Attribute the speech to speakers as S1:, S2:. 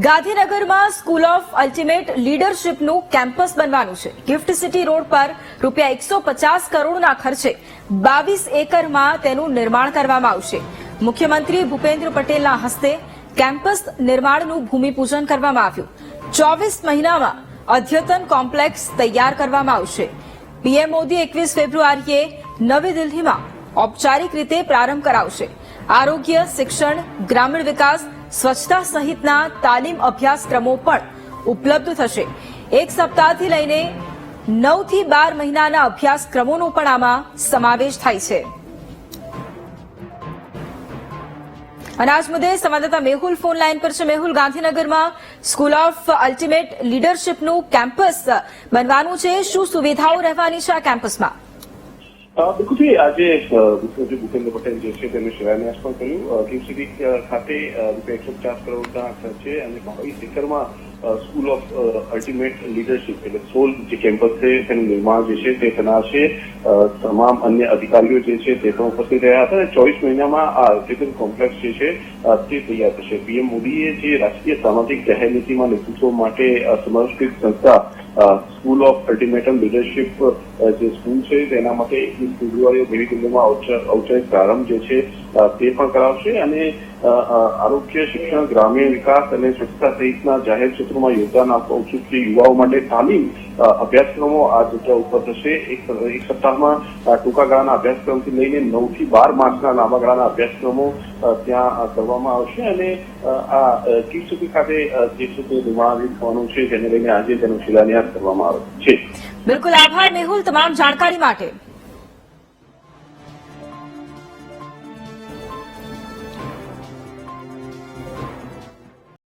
S1: ગાંધીનગરમાં school of ultimate લીડરશીપનું campus બનવાનું છે। ગિફ્ટ સિટી રોડ પર રૂપિયા 150 કરોડના ખર્ચે 22 એકરમાં તેનું નિર્માણ કરવામાં આવશે। મુખ્યમંત્રી ભૂપેન્દ્ર પટેલના હસ્તે કેમ્પસ નિર્માણનું ભૂમિપૂજન કરવામાં આવ્યું। 24 મહિનામાં અદ્યતન કોમ્પ્લેક્સ તૈયાર કરવામાં આવશે। પીએમ મોદી 21 ફેબ્રુઆરીએ નવી દિલ્હીમાં ઔપચારિક રીતે પ્રારંભ કરાવશે। આરોગ્ય, શિક્ષણ, ગ્રામીણ વિકાસ, સ્વચ્છતા સહિતના તાલીમ અભ્યાસક્રમો પણ ઉપલબ્ધ થશે। એક સપ્તાહથી લઈને 9 થી 12 મહિનાના અભ્યાસક્રમોનો પણ આમાં સમાવેશ થાય છે। અને આજ મુદ્દે સંવાદદાતા મેહુલ ફોન લાઈન પર છે। મેહુલ, ગાંધીનગરમાં સ્કૂલ ઓફ અલ્ટિમેટ લીડરશીપનું કેમ્પસ બનવાનું છે, શું સુવિધાઓ રહેવાની છે આ કેમ્પસમાં?
S2: બિલકુલ જી, આજે મુખ્યમંત્રી ભૂપેન્દ્ર પટેલ જે છે તેમણે શિલાન્યાસ પણ કર્યું। ગિફ્ટ સિટી ખાતે રૂપિયા 150 કરોડના ખર્ચે અને 22 એકરમાં સ્કૂલ ઓફ અલ્ટિમેટ લીડરશીપ એટલે સોલ જે કેમ્પસ છે તેનું નિર્માણ જે છે તે થનારશે। તમામ અન્ય અધિકારીઓ જે છે તે પણ ઉપસ્થિત રહ્યા હતા અને 24 મહિનામાં આ અદ્યતન કોમ્પ્લેક્સ જે છે તે તૈયાર થશે। પીએમ મોદીએ જે રાષ્ટ્રીય સામાજિક જાહેર નીતિમાં નેતૃત્વ માટે સમર્પિત સંસ્થા સ્કૂલ ઓફ અલ્ટિમેટમ લીડરશીપ જે સ્કૂલ છે તેના માટે 21 ફેબ્રુઆરીએ નવી દિલ્હીમાં ઔપચારિક પ્રારંભ જે છે તે પણ કરાવશે અને આરોગ્ય, શિક્ષણ, ગ્રામીણ વિકાસ અને સ્વચ્છતા સહિતના જાહેર ક્ષેત્રોમાં યોગદાન આપવા ઉત્સુક યુવાઓ માટે તાલીમ અભ્યાસક્રમો આ જગ્યા ઉપર થશે। એક સપ્તાહમાં ટૂંકા ગાળાના અભ્યાસક્રમથી લઈને 9 થી 12 માસના લાંબા ગાળાના અભ્યાસક્રમો ત્યાં કરવામાં આવશે અને આ ગિફ્ટ સિટી ખાતે જે છે તે નિર્માણિત થવાનું છે, જેને લઈને આજે તેનો શિલાન્યાસ કરવામાં આવે છે।
S1: બિલકુલ, આભાર મેહુલ તમામ જાણકારી માટે।